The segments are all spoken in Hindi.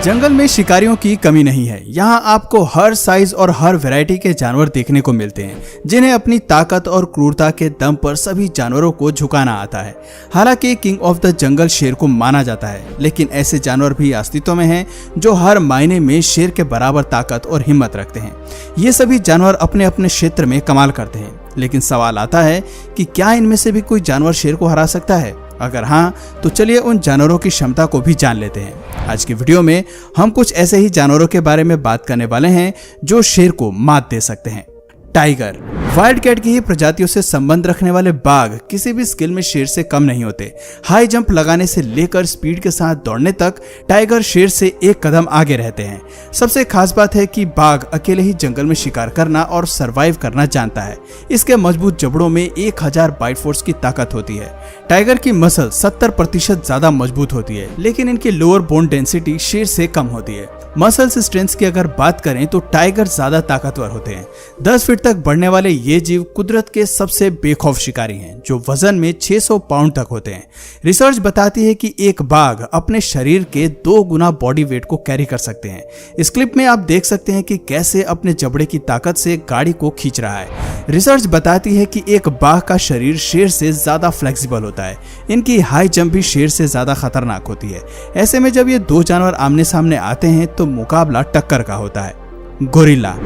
जंगल में शिकारियों की कमी नहीं है। यहाँ आपको हर साइज और हर वैरायटी के जानवर देखने को मिलते हैं, जिन्हें अपनी ताकत और क्रूरता के दम पर सभी जानवरों को झुकाना आता है। हालांकि किंग ऑफ द जंगल शेर को माना जाता है, लेकिन ऐसे जानवर भी अस्तित्व में हैं जो हर मायने में शेर के बराबर ताकत और हिम्मत रखते हैं। ये सभी जानवर अपने अपने क्षेत्र में कमाल करते हैं, लेकिन सवाल आता है कि क्या इनमें से भी कोई जानवर शेर को हरा सकता है? अगर हाँ, तो चलिए उन जानवरों की क्षमता को भी जान लेते हैं। आज की वीडियो में हम कुछ ऐसे ही जानवरों के बारे में बात करने वाले हैं जो शेर को मात दे सकते हैं। टाइगर। वाइल्ड कैट की ही प्रजातियों से संबंध रखने वाले बाघ किसी भी स्किल में शेर से कम नहीं होते। हाई जंप लगाने से लेकर स्पीड के साथ दौड़ने तक टाइगर शेर से एक कदम आगे रहते हैं। सबसे खास बात है कि बाघ अकेले ही जंगल में शिकार करना और सरवाइव करना जानता है। इसके मजबूत जबड़ों में 1000 बाइट फोर्स की ताकत होती है। टाइगर की मसल 70% ज्यादा मजबूत होती है, लेकिन इनकी लोअर बोन डेंसिटी शेर से कम होती है। मसल्स स्ट्रेंथ की अगर बात करें तो टाइगर ज्यादा ताकतवर होते हैं। 10 फीट तक बढ़ने वाले ये जीव कुदरत के सबसे बेखौफ शिकारी हैं, जो वजन में 600 पाउंड तक होते हैं। रिसर्च बताती है कि एक बाघ अपने शरीर के 2 गुना बॉडी वेट को कैरी कर सकते हैं। इस क्लिप में आप देख सकते हैं कि कैसे अपने जबड़े की ताकत से गाड़ी को खींच रहा है। रिसर्च बताती है कि एक बाघ का शरीर शेर से ज्यादा फ्लेक्सिबल होता है। इनकी हाई जंप भी शेर से ज्यादा खतरनाक होती है। ऐसे में जब ये 2 जानवर आमने सामने आते हैं तो मुकाबला टक्कर का होता है। गोरिल्ला।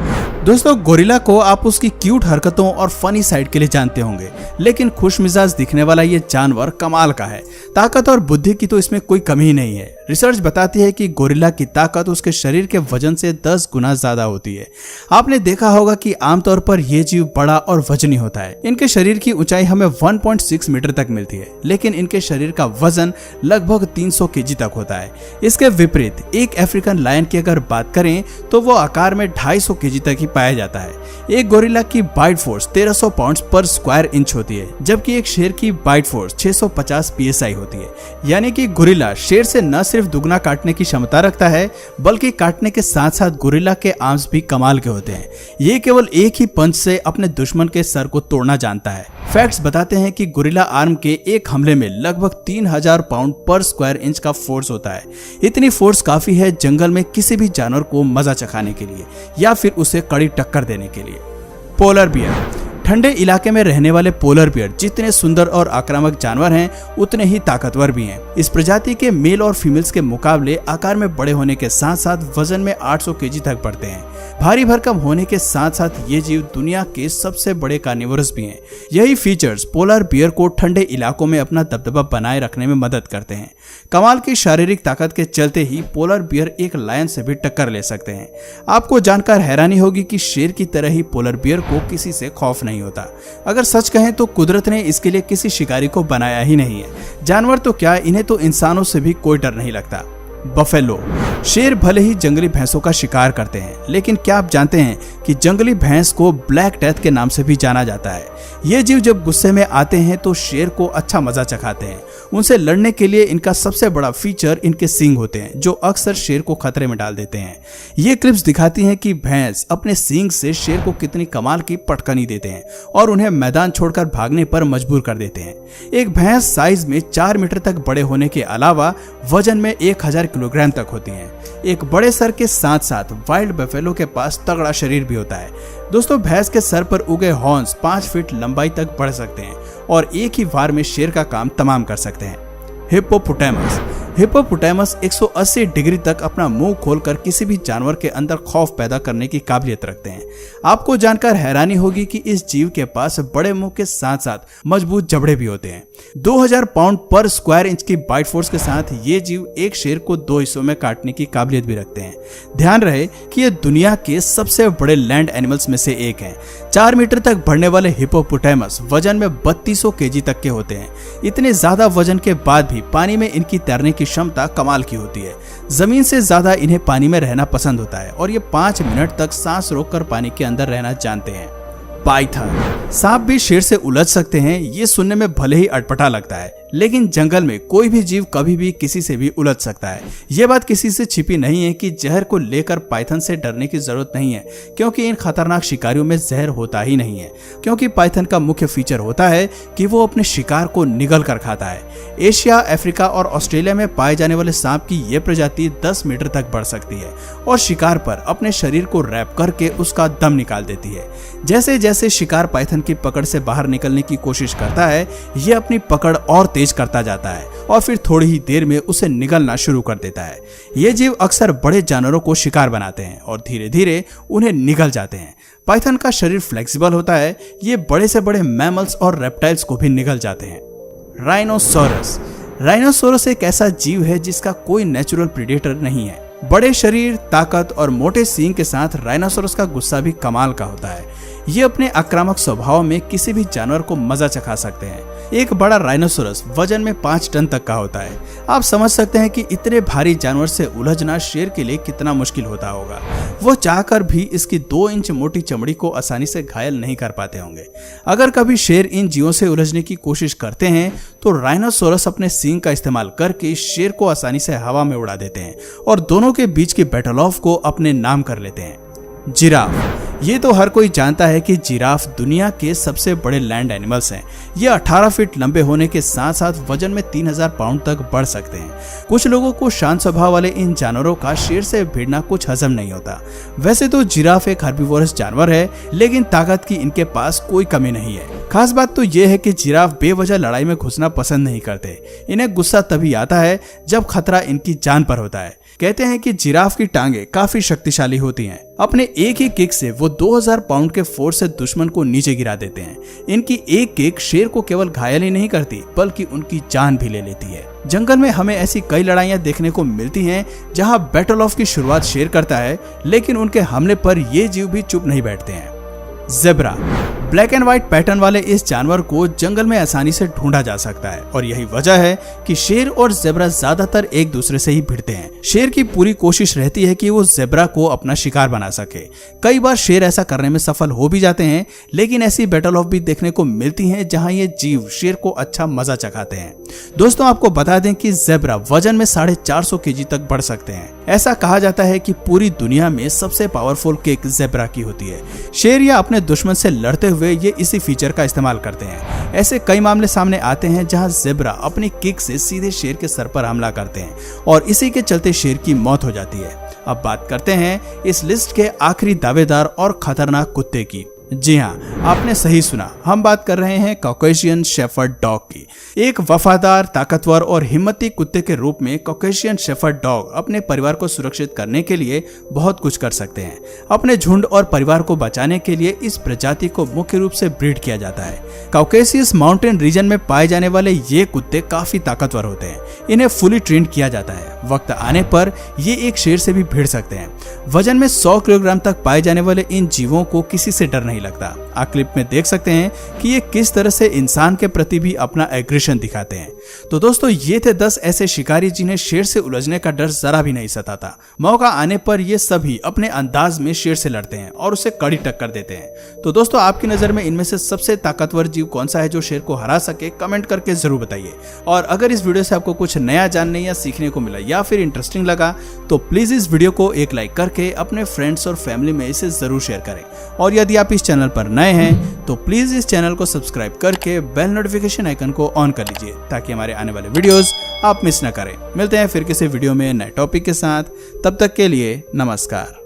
दोस्तों, गोरिल्ला को आप उसकी क्यूट हरकतों और फनी साइड के लिए जानते होंगे, लेकिन खुशमिजाज दिखने वाला ये जानवर कमाल का है। ताकत और बुद्धि की तो इसमें कोई कमी ही नहीं है। रिसर्च बताती है कि गोरिल्ला की ताकत उसके शरीर के वजन से 10 गुना ज्यादा होती है। आपने देखा होगा कि आमतौर पर यह जीव बड़ा और वजनी होता है। इनके शरीर की ऊंचाई हमें 1.6 मीटर तक मिलती है, लेकिन इनके शरीर का वजन लगभग 300 केजी तक होता है। इसके विपरीत एक अफ्रीकन लायन की अगर बात करें तो वो आकार में 250 केजी तक ही पाया जाता है। एक गोरिल्ला की बाइट फोर्स 1300 पाउंड पर स्क्वायर इंच होती है, जबकि एक शेर की बाइट फोर्स 650 psi होती है। यानी कि गोरिल्ला शेर से न सिर्फ दुगना काटने की क्षमता रखता है, बल्कि काटने के साथ साथ गोरिल्ला के आर्म्स भी कमाल के होते हैं। ये केवल एक ही पंच से अपने दुश्मन के सर को तोड़ना जानता है। फैक्ट्स बताते हैं कि गोरिल्ला आर्म के एक हमले में लगभग 3000 पाउंड पर स्क्वायर इंच का फोर्स होता है। इतनी फोर्स काफी है जंगल में किसी भी जानवर को मजा चखाने के लिए या फिर उसे कड़ी टक्कर देने के लिए। Polar bear. ठंडे इलाके में रहने वाले पोलर बियर जितने सुंदर और आक्रामक जानवर हैं, उतने ही ताकतवर भी हैं। इस प्रजाति के मेल और फीमेल्स के मुकाबले आकार में बड़े होने के साथ साथ वजन में 800 केजी तक बढ़ते हैं। भारी भरकम होने के साथ साथ ये जीव दुनिया के सबसे बड़े कार्निवोरस भी हैं। यही फीचर्स पोलर बियर को ठंडे इलाकों में अपना दबदबा बनाए रखने में मदद करते हैं। कमाल की शारीरिक ताकत के चलते ही पोलर बियर एक लायन से भी टक्कर ले सकते हैं। आपको जानकर हैरानी होगी कि शेर की तरह ही पोलर बियर को किसी से खौफ नहीं होता। अगर सच कहें तो कुदरत ने इसके लिए किसी शिकारी को बनाया ही नहीं है। जानवर तो क्या, इन्हें तो इंसानों से भी कोई डर नहीं लगता। बफेलो। शेर भले ही जंगली भैंसों का शिकार करते हैं, लेकिन क्या आप जानते हैं कि जंगली भैंस को ब्लैक डेथ के नाम से भी जाना जाता है। ये जीव जब गुस्से में आते हैं तो शेर को अच्छा मजा चखाते हैं। उनसे लड़ने के लिए इनका सबसे बड़ा फीचर इनके सींग होते हैं, जो अक्सर शेर को खतरे में डाल देते हैं। ये क्लिप्स दिखाती हैं कि भैंस अपने सींग से शेर को कितनी कमाल की पटकनी देते हैं और उन्हें मैदान छोड़कर भागने पर मजबूर कर देते हैं। एक भैंस साइज में 4 मीटर तक बड़े होने के अलावा वजन में 1000 किलोग्राम तक होती हैं। एक बड़े सर के साथ साथ वाइल्ड बफेलो के पास तगड़ा शरीर भी होता है। दोस्तों, भैंस के सर पर उगे हॉर्न्स 5 फीट लंबाई तक बढ़ सकते हैं और एक ही बार में शेर का काम तमाम कर सकते हैं। हिप्पोपोटामस। हिप्पोपोटामस 180 डिग्री तक अपना मुंह खोलकर किसी भी जानवर के अंदर खौफ पैदा करने की काबिलियत रखते हैं। आपको जानकर हैरानी होगी कि इस जीव के पास बड़े मुंह के साथ साथ मजबूत जबड़े भी होते हैं। 2000 पाउंड पर स्क्वायर इंच की बाइट फोर्स के साथ ये जीव एक शेर को 2 हिस्सों में काटने की काबिलियत भी रखते हैं। ध्यान रहे कि ये दुनिया के सबसे बड़े लैंड एनिमल्स में से एक है। 4 मीटर तक बढ़ने वाले हिप्पोपोटामस वजन में 3200 केजी तक के होते हैं। इतने ज्यादा वजन के बाद भी पानी में इनकी तैरने की क्षमता कमाल की होती है। जमीन से ज्यादा इन्हें पानी में रहना पसंद होता है और ये 5 मिनट तक सांस रोककर पानी के अंदर रहना जानते हैं। पाइथन। सांप भी शेर से उलझ सकते हैं, ये सुनने में भले ही अटपटा लगता है, लेकिन जंगल में कोई भी जीव कभी भी किसी से भी उलझ सकता है। ये बात किसी से छिपी नहीं है कि जहर को लेकर पाइथन से डरने की जरूरत नहीं है, क्योंकि इन खतरनाक शिकारियों में जहर होता ही नहीं है। क्योंकि पाइथन का मुख्य फीचर होता है कि वो अपने शिकार को निगल कर खाता है। एशिया, अफ्रीका और ऑस्ट्रेलिया में पाए जाने वाले सांप की यह प्रजाति 10 मीटर तक बढ़ सकती है और शिकार पर अपने शरीर को रैप करके उसका दम निकाल देती है। जैसे जैसे शिकार पाइथन की पकड़ से बाहर निकलने की कोशिश करता है, ये अपनी पकड़ और तेज करता जाता है और फिर थोड़ी ही देर में उसे निगलना शुरू कर देता है। ये जीव अक्सर बड़े जानवरों को शिकार बनाते हैं और धीरे धीरे उन्हें निगल जाते हैं। पाइथन का शरीर फ्लेक्सिबल होता है, ये बड़े से बड़े मैमल्स और रेप्टाइल्स को भी निगल जाते हैं। राइनोसोरस। राइनोसोरस एक ऐसा जीव है जिसका कोई नेचुरल प्रेडेटर नहीं है। बड़े शरीर, ताकत और मोटे सींग के साथ राइनोसोरस का गुस्सा भी कमाल का होता है। ये अपने आक्रामक स्वभाव में किसी भी जानवर को मजा चखा सकते हैं। एक बड़ा राइनोसोरस वजन में 5 टन तक का होता है। आप समझ सकते हैं कि इतने भारी जानवर से उलझना शेर के लिए कितना मुश्किल होता होगा। वो चाहकर भी इसकी 2 इंच मोटी चमड़ी को आसानी से घायल नहीं कर पाते होंगे। अगर कभी शेर इन जीवों से उलझने की कोशिश करते हैं तो राइनोसोरस अपने सींग का इस्तेमाल करके शेर को आसानी से हवा में उड़ा देते हैं और दोनों के बीच की बैटल ऑफ को अपने नाम कर लेते हैं। जिराफ। ये तो हर कोई जानता है कि जिराफ दुनिया के सबसे बड़े लैंड एनिमल्स हैं। ये 18 फीट लंबे होने के साथ साथ वजन में 3000 पाउंड तक बढ़ सकते हैं। कुछ लोगों को शांत स्वभाव वाले इन जानवरों का शेर से भिड़ना कुछ हजम नहीं होता। वैसे तो जिराफ एक हर्बीवोरस जानवर है, लेकिन ताकत की इनके पास कोई कमी नहीं है। खास बात तो ये है कि जिराफ बेवजह लड़ाई में घुसना पसंद नहीं करते। इन्हें गुस्सा तभी आता है जब खतरा इनकी जान पर होता है। कहते हैं कि जिराफ की टांगे काफी शक्तिशाली होती हैं। अपने एक ही किक से वो 2000 पाउंड के फोर्स से दुश्मन को नीचे गिरा देते हैं। इनकी एक किक शेर को केवल घायल ही नहीं करती, बल्कि उनकी जान भी ले लेती है। जंगल में हमें ऐसी कई लड़ाइयां देखने को मिलती हैं जहां बैटल ऑफ की शुरुआत शेर करता है, लेकिन उनके हमले पर ये जीव भी चुप नहीं बैठते हैं। Zebra. Black and white pattern वाले इस जानवर को जंगल में आसानी से ढूंढा जा सकता है और यही वजह है कि शेर और ज़ेब्रा ज्यादातर एक दूसरे से ही भिड़ते हैं। शेर की पूरी कोशिश रहती है कि वो ज़ेब्रा को अपना शिकार बना सके। कई बार शेर ऐसा करने में सफल हो भी जाते हैं, लेकिन ऐसी बैटल ऑफ भी देखने को मिलती हैं जहां ये जीव शेर को अच्छा मजा चखाते हैं। दोस्तों, आपको बता दें कि ज़ेब्रा वजन में 450 केजी तक बढ़ सकते हैं। ऐसा कहा जाता है कि पूरी दुनिया में सबसे पावरफुल किक ज़ेब्रा की होती है। शेर या अपने दुश्मन से लड़ते हुए ये इसी फीचर का इस्तेमाल करते हैं। ऐसे कई मामले सामने आते हैं जहां ज़ेब्रा अपनी किक से सीधे शेर के सर पर हमला करते हैं और इसी के चलते शेर की मौत हो जाती है। अब बात करते हैं इस लिस्ट के आखिरी दावेदार और खतरनाक कुत्ते की। जी हाँ, आपने सही सुना, हम बात कर रहे हैं कॉकेशियन शेफर्ड डॉग की। एक वफादार, ताकतवर और हिम्मती कुत्ते के रूप में कॉकेशियन शेफर्ड डॉग अपने परिवार को सुरक्षित करने के लिए बहुत कुछ कर सकते हैं। अपने झुंड और परिवार को बचाने के लिए इस प्रजाति को मुख्य रूप से ब्रीड किया जाता है। कॉकेशियस माउंटेन रीजन में पाए जाने वाले ये कुत्ते काफी ताकतवर होते हैं। इन्हें फुली ट्रेंड किया जाता है। वक्त आने पर ये एक शेर से भी भिड़ सकते हैं। वजन में 100 किलोग्राम तक पाए जाने वाले इन जीवों को किसी से डर नहीं लगता। आप क्लिप में देख सकते हैं कि ये किस तरह से इंसान के प्रति भी अपना एग्रेशन दिखाते हैं। तो दोस्तों, ये थे 10 ऐसे शिकारी जिन्हें शेर से उलझने का डर जरा भी नहीं सताता। मौका आने पर ये सभी अपने अंदाज में शेर से लड़ते हैं और उसे कड़ी टक्कर देते हैं। तो दोस्तों, आपकी नजर में इनमें से सबसे ताकतवर जीव कौन सा है जो शेर को हरा सके? कमेंट करके जरूर बताइए। और अगर इस वीडियो से आपको कुछ नया जानने या सीखने को मिला या फिर इंटरेस्टिंग लगा तो प्लीज इस वीडियो को एक लाइक करके अपने फ्रेंड्स और फैमिली में इसे जरूर शेयर करें। और यदि आप इस चैनल पर नए हैं तो प्लीज इस चैनल को सब्सक्राइब करके बेल नोटिफिकेशन आइकन को ऑन कर लीजिए ताकि हमारे आने वाले वीडियोस आप मिस ना करें। मिलते हैं फिर किसी वीडियो में नए टॉपिक के साथ। तब तक के लिए नमस्कार।